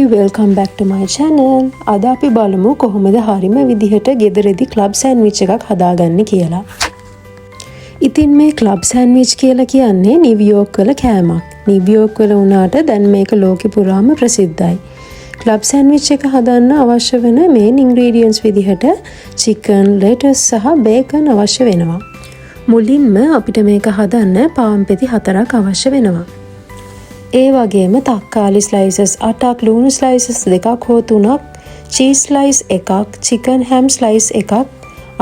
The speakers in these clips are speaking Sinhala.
Hi, welcome back to my channel. අද අපි බලමු කොහොමද හරිම විදිහට ගෙදරදී ක්ලබ් සෑන්ඩ්විච් එකක් හදාගන්නේ කියලා. ඉතින් මේ ක්ලබ් සෑන්ඩ්විච් කියලා කියන්නේ නිව්යෝක් වල කෑමක්. නිව්යෝක් වල වුණාට දැන් මේක ලෝකෙ පුරාම ප්‍රසිද්ධයි. ක්ලබ් සෑන්ඩ්විච් එක හදන්න අවශ්‍ය වෙන මේන් ඉන්ග්‍රීඩියන්ට්ස් විදිහට chicken, lettuce සහ bacon අවශ්‍ය වෙනවා. මුලින්ම අපිට මේක හදන්න පාන් පෙති 4ක් අවශ්‍ය වෙනවා. ඒ වගේම තක්කාලි ස්ලයිසස් 8ක්, ලුණු ස්ලයිසස් 2ක් හෝ 3ක්, චීස් ස්ලයිස් 1ක්, චිකන් හැම් ස්ලයිස් 1ක්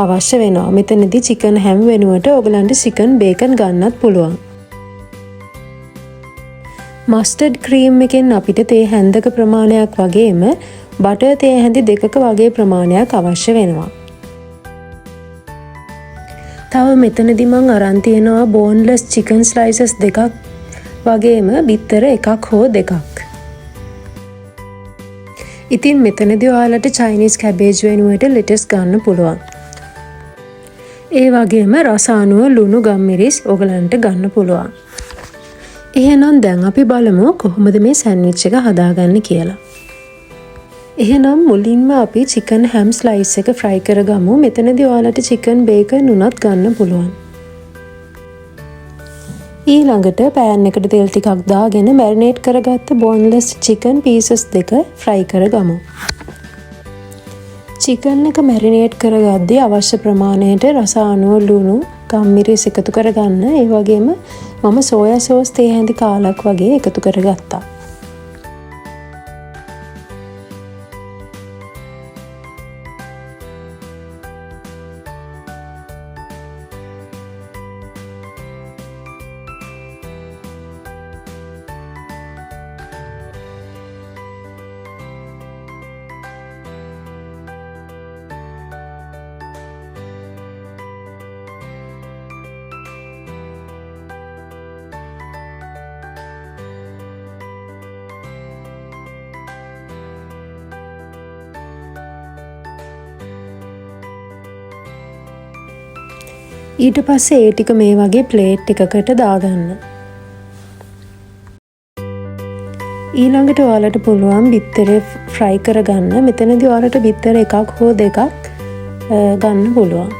අවශ්‍ය වෙනවා. මෙතනදී චිකන් හැම් වෙනුවට ඔයගලන්ට චිකන් බේකන් ගන්නත් පුළුවන්. මස්ටර්ඩ් ක්‍රීම් එකෙන් අපිට තේ හැන්දක ප්‍රමාණයක් වගේම බටර් තේ හැඳි 2ක වගේ ප්‍රමාණයක් අවශ්‍ය වෙනවා. තව මෙතනදී මම අරන් තියනවා බෝන්ලස් චිකන් ස්ලයිසස් 2ක් වගේම බිත්තර 1ක් හෝ 2ක්. ඉතින් මෙතනදී ඔයාලට චයිනීස් කැබේජ් වෙනුවට ලෙටස් ගන්න පුළුවන්. ඒ වගේම රස අනුව ලුණු ගම්මිරිස් ඔයගලන්ට ගන්න පුළුවන්. එහෙනම් දැන් අපි බලමු කොහොමද මේ සෑන්ඩ්විච් එක හදාගන්නේ කියලා. එහෙනම් මුලින්ම අපි චිකන් හැම් ස්ලයිස් එක ෆ්‍රයි කරගමු. මෙතනදී ඔයාලට චිකන් බේකන් උනත් ගන්න පුළුවන්. ඊළඟට පෑන් එකට තෙල් ටිකක් දාගෙන මැරිනේට් කරගත්ත බෝන්ලස් චිකන් පීසස් 2 ෆ්‍රයි කරගමු. චිකන් එක මැරිනේට් කරගද්දී අවශ්‍ය ප්‍රමාණයට රස අනුව ලුණු, ගම්මිරිස් එකතු කරගන්න. ඒ වගේම මම සෝයා සෝස් තේ හැඳි කාලක් වගේ එකතු කරගත්තා. ඊට පස්සේ ඒ ටික මේ වගේ ප්ලේට් එකකට දාගන්න. ඊළඟට ඔයාලට පුළුවන් බිත්තර ෆ්‍රයි කරගන්න. මෙතනදී ඔයාලට බිත්තර 1ක් හෝ 2ක් ගන්න පුළුවන්.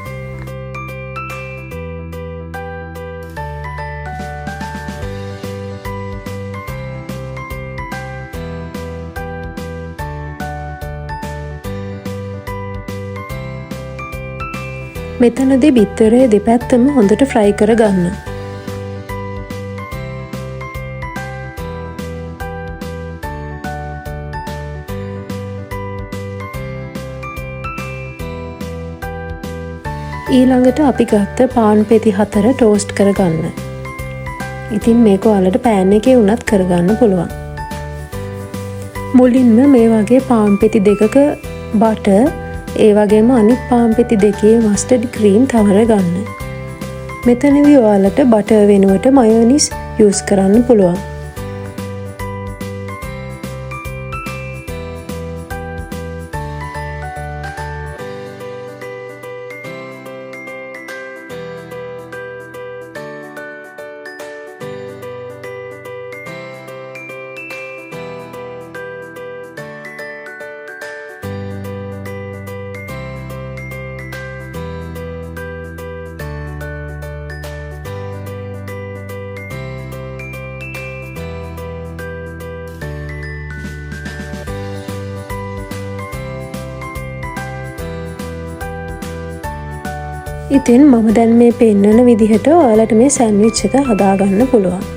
මෙතනදී බිත්තරේ දෙපැත්තම හොඳට ෆ්‍රයි කරගන්න. ඊළඟට අපි ගත්ත පාන් පෙති 4 ටෝස්ට් කරගන්න. ඉතින් මේක ඔයාලට පෑන් එකේ උනත් කරගන්න පුළුවන්. මුලින්ම මේ වගේ පාන් පෙති 2ක බටර්, ඒ වගේම අනිත් පාන් පෙති 2 මස්ටර්ඩ් ක්‍රීම් තවර ගන්න. මෙතනදී ඔයාලට බටර් වෙනුවට මයොනීස් යූස් කරන්න පුළුවන්. ඉතින් මම දැන් මේ පෙන්වන විදිහට ඔයාලට මේ සෑන්ඩ්විච් එක හදාගන්න පුළුවන්.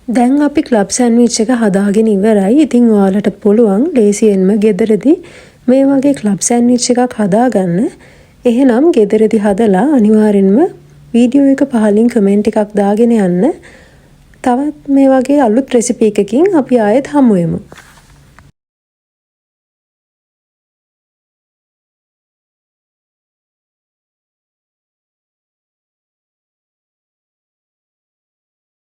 දැන් අපි ක්ලබ් සෑන්ඩ්විච් එක හදාගෙන ඉවරයි. ඉතින් ඔයාලට පුළුවන් ලේසියෙන්ම ගෙදරදී මේ වගේ ක්ලබ් සෑන්ඩ්විච් එකක් හදාගන්න. එහෙනම් ගෙදරදී හදලා අනිවාර්යෙන්ම වීඩියෝ එක පහලින් කමෙන්ට් එකක් දාගෙන යන්න. තවත් මේ වගේ අලුත් රෙසිපි එකකින් අපි ආයෙත් හමු වෙමු.